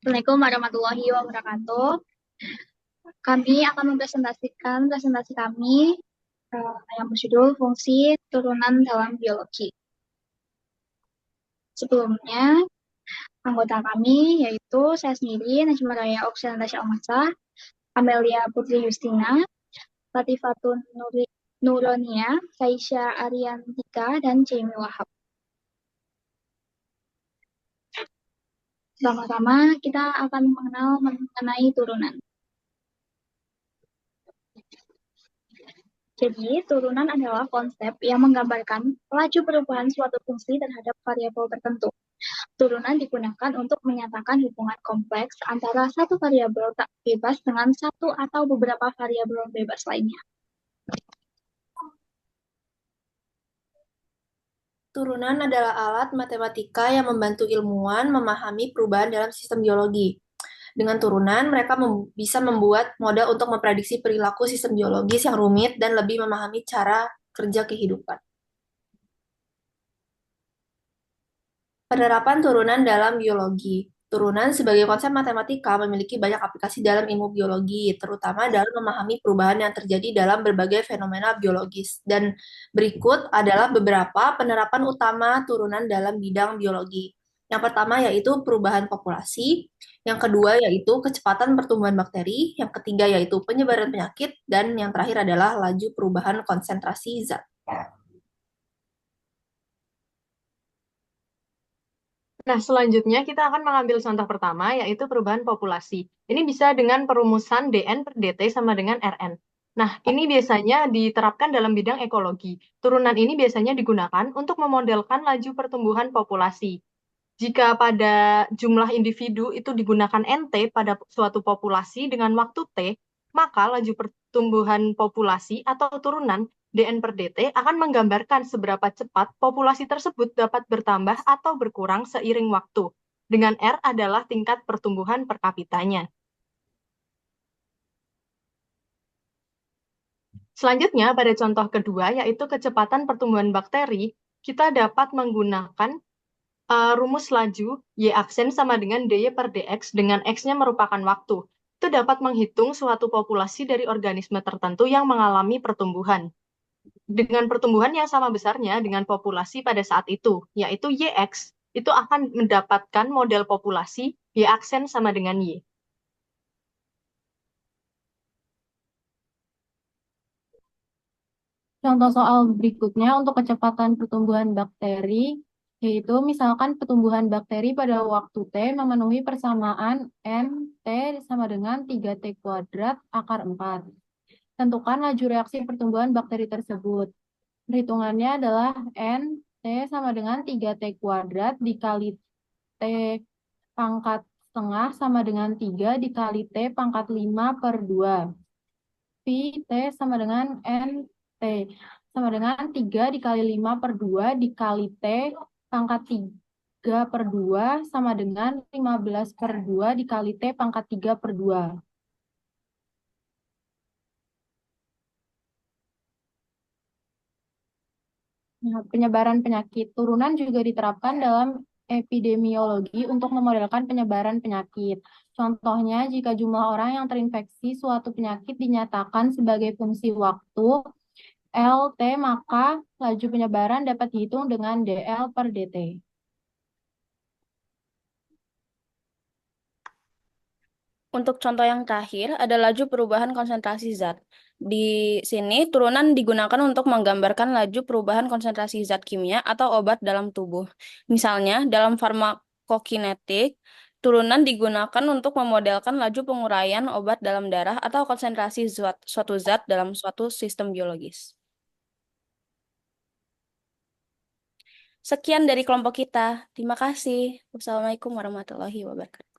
Assalamualaikum warahmatullahi wabarakatuh. Kami akan mempresentasikan presentasi kami yang berjudul fungsi turunan dalam biologi. Sebelumnya, anggota kami yaitu saya sendiri, Najma Raya Oksana Almasa, Amelia Putri Justina, Latifatun Nuronia, Kaisya Ariantika, dan Jamie Wahab. Pertama-tama kita akan mengenal mengenai turunan. Jadi, turunan adalah konsep yang menggambarkan laju perubahan suatu fungsi terhadap variabel tertentu. Turunan digunakan untuk menyatakan hubungan kompleks antara satu variabel tak bebas dengan satu atau beberapa variabel bebas lainnya. Turunan adalah alat matematika yang membantu ilmuwan memahami perubahan dalam sistem biologi. Dengan turunan, mereka bisa membuat model untuk memprediksi perilaku sistem biologis yang rumit dan lebih memahami cara kerja kehidupan. Penerapan turunan dalam biologi. Turunan sebagai konsep matematika memiliki banyak aplikasi dalam ilmu biologi, terutama dalam memahami perubahan yang terjadi dalam berbagai fenomena biologis. Dan berikut adalah beberapa penerapan utama turunan dalam bidang biologi. Yang pertama yaitu perubahan populasi, yang kedua yaitu kecepatan pertumbuhan bakteri, yang ketiga yaitu penyebaran penyakit, dan yang terakhir adalah laju perubahan konsentrasi zat. Nah, selanjutnya kita akan mengambil contoh pertama, yaitu perubahan populasi. Ini bisa dengan perumusan DN per DT sama dengan RN. Nah, ini biasanya diterapkan dalam bidang ekologi. Turunan ini biasanya digunakan untuk memodelkan laju pertumbuhan populasi. Jika pada jumlah individu itu digunakan NT pada suatu populasi dengan waktu T, maka laju pertumbuhan populasi atau turunan DN per DT akan menggambarkan seberapa cepat populasi tersebut dapat bertambah atau berkurang seiring waktu, dengan R adalah tingkat pertumbuhan per kapitanya. Selanjutnya, pada contoh kedua, yaitu kecepatan pertumbuhan bakteri, kita dapat menggunakan rumus laju Y aksen sama dengan DY per DX dengan X-nya merupakan waktu. Itu dapat menghitung suatu populasi dari organisme tertentu yang mengalami pertumbuhan. Dengan pertumbuhan yang sama besarnya dengan populasi pada saat itu, yaitu YX, itu akan mendapatkan model populasi Y aksen sama dengan Y. Contoh soal berikutnya untuk kecepatan pertumbuhan bakteri, yaitu misalkan pertumbuhan bakteri pada waktu T memenuhi persamaan N T sama dengan 3T kuadrat akar 4. Tentukan laju reaksi pertumbuhan bakteri tersebut. Perhitungannya adalah N T sama dengan 3T kuadrat dikali T pangkat setengah sama dengan 3 dikali T pangkat 5 per 2. Pi T sama dengan N T sama dengan 3 dikali 5 per 2 dikali T pangkat 3 per 2 sama dengan 15 per 2 dikali T pangkat 3 per 2. Nah, penyebaran penyakit turunan juga diterapkan dalam epidemiologi untuk memodelkan penyebaran penyakit. Contohnya, jika jumlah orang yang terinfeksi suatu penyakit dinyatakan sebagai fungsi waktu LT, maka laju penyebaran dapat dihitung dengan DL per DT. Untuk contoh yang terakhir, ada laju perubahan konsentrasi zat. Di sini, turunan digunakan untuk menggambarkan laju perubahan konsentrasi zat kimia atau obat dalam tubuh. Misalnya, dalam farmakokinetik, turunan digunakan untuk memodelkan laju penguraian obat dalam darah atau konsentrasi suatu zat dalam suatu sistem biologis. Sekian dari kelompok kita. Terima kasih. Wassalamualaikum warahmatullahi wabarakatuh.